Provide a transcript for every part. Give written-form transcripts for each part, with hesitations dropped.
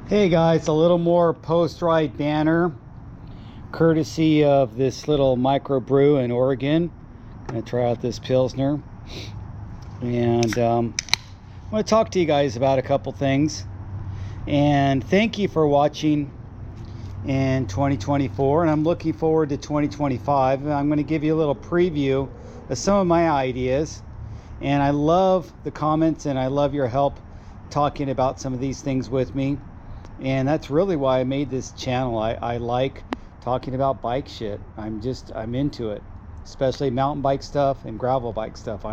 Hey guys, a little more post-ride banner courtesy of this little microbrew in Oregon. Gonna try out this Pilsner, and I want to talk to you guys about a couple things. And thank you for watching in 2024, and I'm looking forward to 2025. I'm going to give you a little preview of some of my ideas, and I love the comments and I love your help talking about some of these things with me. And that's really why I made this channel. I like talking about bike shit. I'm into it, especially mountain bike stuff and gravel bike stuff.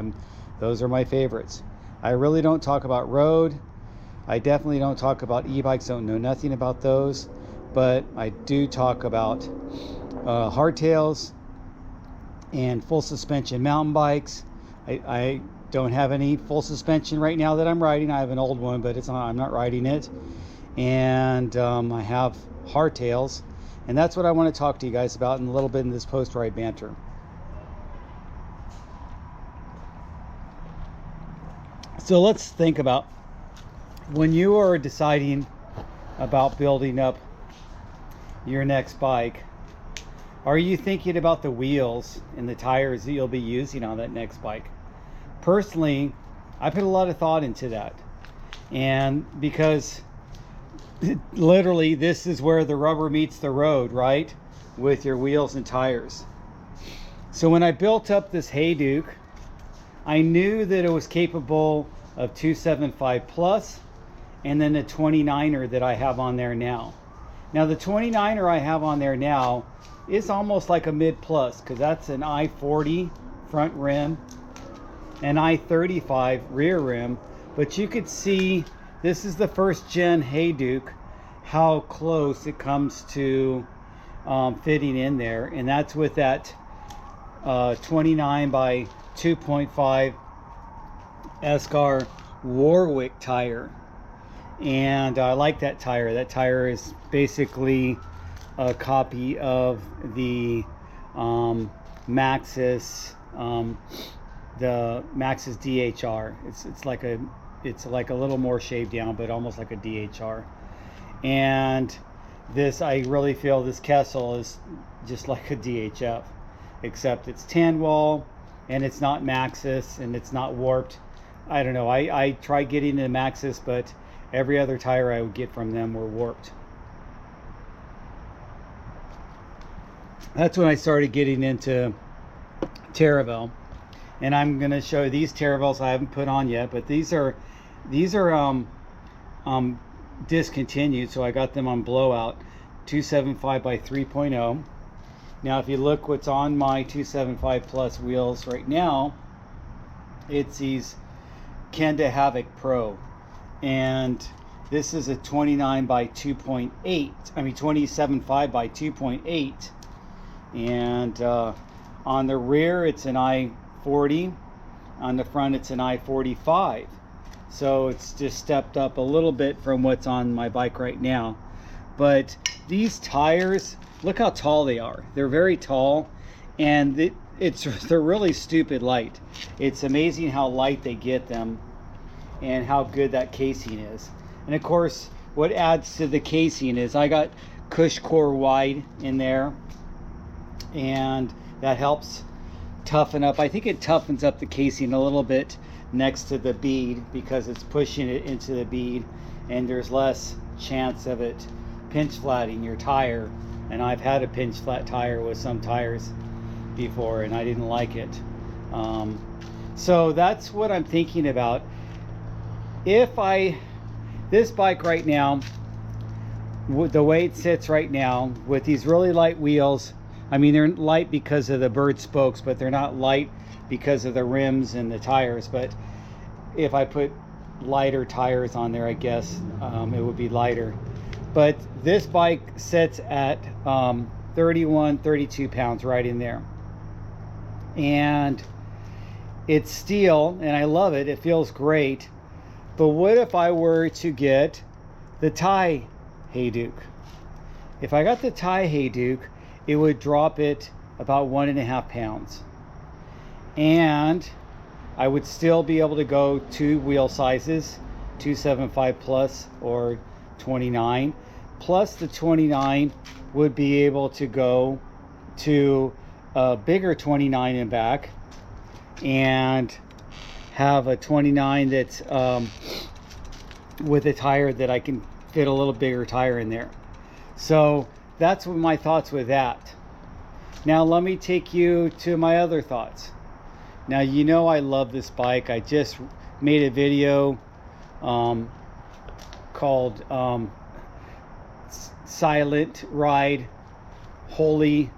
Those are my favorites. I really don't talk about road. I definitely don't talk about e-bikes. Don't know nothing about those, but I do talk about hardtails and full suspension mountain bikes. I don't have any full suspension right now that I'm riding. I have an old one, but I'm not riding it. And I have hardtails, and that's what I want to talk to you guys about in a little bit in this post-ride banter. So let's think about when you are deciding about building up your next bike. Are you thinking about the wheels and the tires that you'll be using on that next bike? Personally, I put a lot of thought into that, and because literally this is where the rubber meets the road, right, with your wheels and tires. So when I built up this Hayduke, I knew that it was capable of 275 plus, and then the 29er that I have on there now. Now the 29er I have on there now is almost like a mid plus, because that's an I-40 front rim, an I-35 rear rim, but you could see this is the first gen Hayduke, how close it comes to fitting in there. And that's with that 29 by 2.5 Escar Warwick tire. And I like that tire. That tire is basically a copy of the Maxxis, the Maxxis DHR. It's like a little more shaved down, but almost like a DHR. And this, I really feel this Kessel is just like a DHF, except it's tan wall and it's not Maxxis and it's not warped. I don't know. I tried getting into Maxxis, but every other tire I would get from them were warped. That's when I started getting into Terravel. And I'm going to show you these Teravels I haven't put on yet, but these are discontinued, so I got them on blowout 275 by 3.0. Now if you look what's on my 275 plus wheels right now, it's these Kenda Havoc Pro, and this is a 29 by 2.8, I mean 27.5 by 2.8, and on the rear it's an I-40, on the front it's an I-45. So it's just stepped up a little bit from what's on my bike right now. But these tires, look how tall they are. They're very tall, and they're really stupid light. It's amazing how light they get them and how good that casing is. And of course, what adds to the casing is I got Cush Core Wide in there, and that helps toughen up. I think it toughens up the casing a little bit next to the bead, because it's pushing it into the bead and there's less chance of it pinch flatting your tire. And I've had a pinch flat tire with some tires before and I didn't like it. So that's what I'm thinking about. This bike right now, the way it sits right now with these really light wheels, I mean they're light because of the bird spokes, but they're not light because of the rims and the tires. But if I put lighter tires on there, I guess it would be lighter. But this bike sits at 32 pounds right in there, and it's steel and I love it. It feels great. But what if I were to get the Thai Hayduke? If I got the Thai Hayduke, it would drop it about 1.5 pounds. And I would still be able to go 2 wheel sizes, 275 plus or 29, plus the 29 would be able to go to a bigger 29 and back, and have a 29 that's with a tire that I can fit a little bigger tire in there. So that's what my thoughts with that. Now let me take you to my other thoughts. Now, you know, I love this bike. I just made a video called Silent Ride, Holy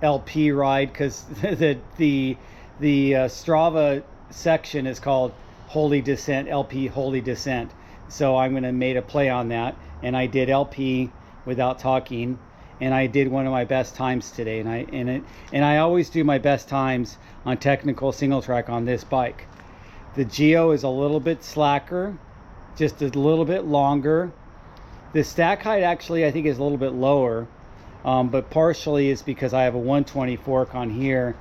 LP Ride, because the Strava section is called Holy Descent, LP Holy Descent. So I'm going to make a play on that, and I did LP without talking, and I did one of my best times today, and I always do my best times on technical single track on this bike. The Geo is a little bit slacker, just a little bit longer. The stack height actually I think is a little bit lower, but partially is because I have a 120 fork on here.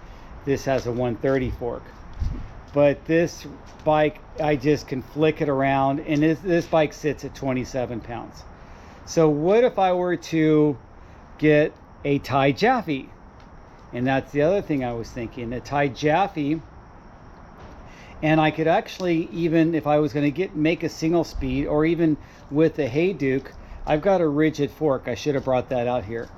This has a 130 fork. But this bike, I just can flick it around, and this bike sits at 27 pounds. So what if I were to get a tie Jaffe? And that's the other thing I was thinking, a tie Jaffe. And I could actually, even if I was going to make a single speed, or even with a Hayduke, I've got a rigid fork. I should have brought that out here.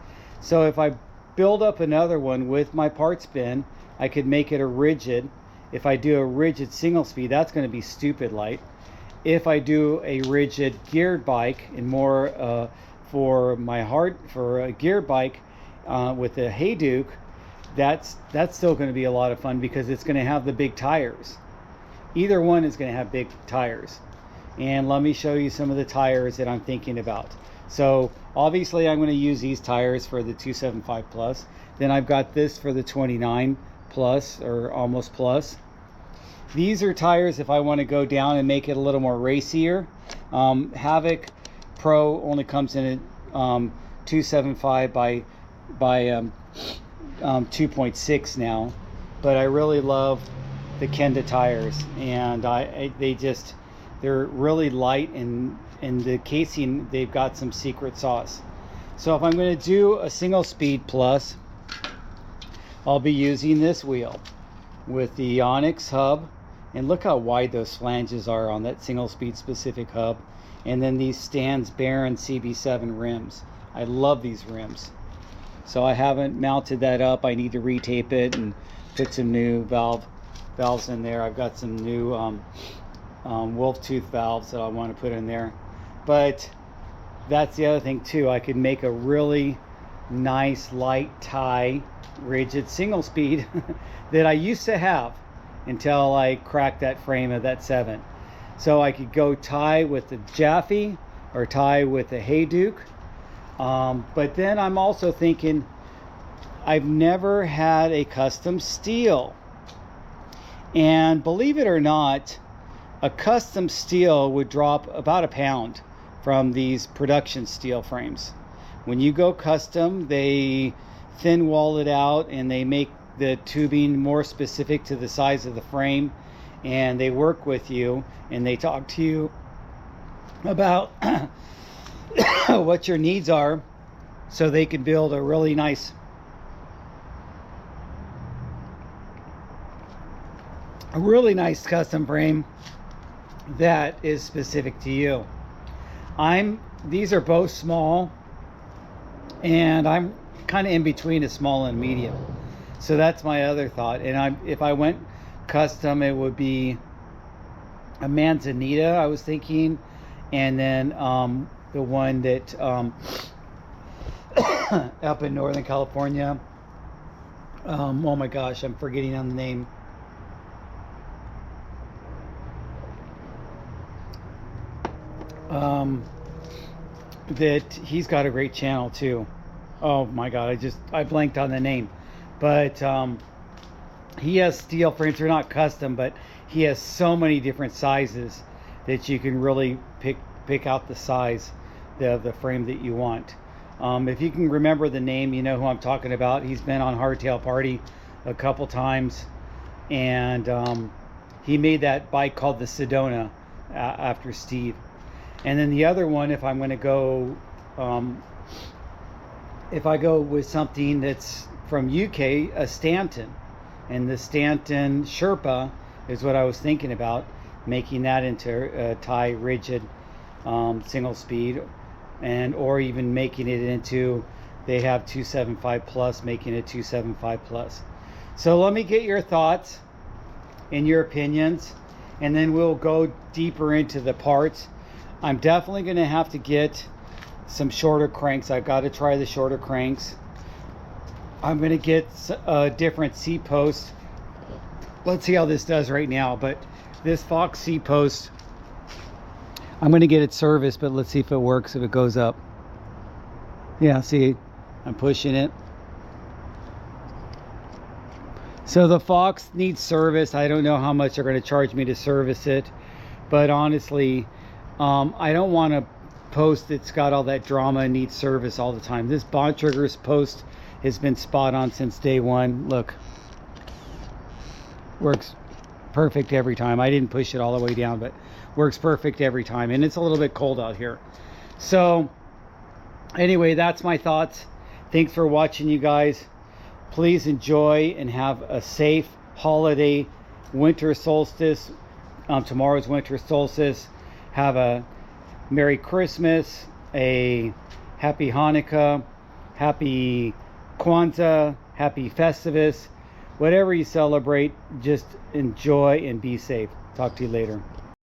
So if I build up another one with my parts bin, I could make it a rigid. If I do a rigid single speed, that's going to be stupid light. If I do a rigid geared bike, and more for a geared bike with a Hayduke, that's still going to be a lot of fun, because it's going to have the big tires. Either one is going to have big tires. And let me show you some of the tires that I'm thinking about. So obviously I'm going to use these tires for the 275 plus. Then I've got this for the 29 plus, or almost plus. These are tires if I want to go down and make it a little more racier. Havoc Pro only comes in at 275 by 2.6 now, but I really love the Kenda tires, and they're really light, and in the casing they've got some secret sauce. So if I'm going to do a single speed plus, I'll be using this wheel with the Onyx hub, and look how wide those flanges are on that single speed specific hub, and then these Stan's Baron CB7 rims. I love these rims. So I haven't mounted that up. I need to retape it and put some new valves in there. I've got some new wolf tooth valves that I want to put in there. But that's the other thing too. I could make a really nice light tie rigid single speed that I used to have until I cracked that frame of that 7. So I could go tie with the Jaffe or tie with the Hayduke. But then I'm also thinking, I've never had a custom steel, and believe it or not, a custom steel would drop about a pound from these production steel frames. When you go custom, they thin wall it out, and they make the tubing more specific to the size of the frame, and they work with you, and they talk to you about what your needs are, so they can build a really nice custom frame that is specific to you. These are both small, and I'm kind of in between a small and medium. So that's my other thought. And if I went custom, it would be a Manzanita, I was thinking, and then the one that up in Northern California. Oh my gosh, I'm forgetting on the name. That he's got a great channel too. Oh my god, I blanked on the name. But he has steel frames. They're not custom, but he has so many different sizes that you can really pick out the size of the frame that you want. If you can remember the name, you know who I'm talking about. He's been on Hardtail Party a couple times, and he made that bike called the Sedona after Steve. And then the other one, if I'm going to go, if I go with something that's from UK, a Stanton, and the Stanton Sherpa is what I was thinking about, making that into a tie rigid single speed, and or even making it into, they have 275 plus, making it 275 plus. So let me get your thoughts and your opinions, and then we'll go deeper into the parts. I'm definitely going to have to get some shorter cranks. I've got to try the shorter cranks. I'm going to get a different seat post. Let's see how this does right now. But this Fox seat post, I'm going to get it serviced, but let's see if it works, if it goes up. Yeah, see, I'm pushing it. So the Fox needs service. I don't know how much they're going to charge me to service it, but honestly, I don't want a post that's got all that drama and needs service all the time. This Bontrager's post has been spot on since day one. Look, works perfect every time. I didn't push it all the way down, but works perfect every time. And it's a little bit cold out here. So anyway, that's my thoughts. Thanks for watching, you guys. Please enjoy and have a safe holiday, winter solstice. Tomorrow's winter solstice. Have a Merry Christmas, a Happy Hanukkah, Happy Kwanzaa, Happy Festivus. Whatever you celebrate, just enjoy and be safe. Talk to you later.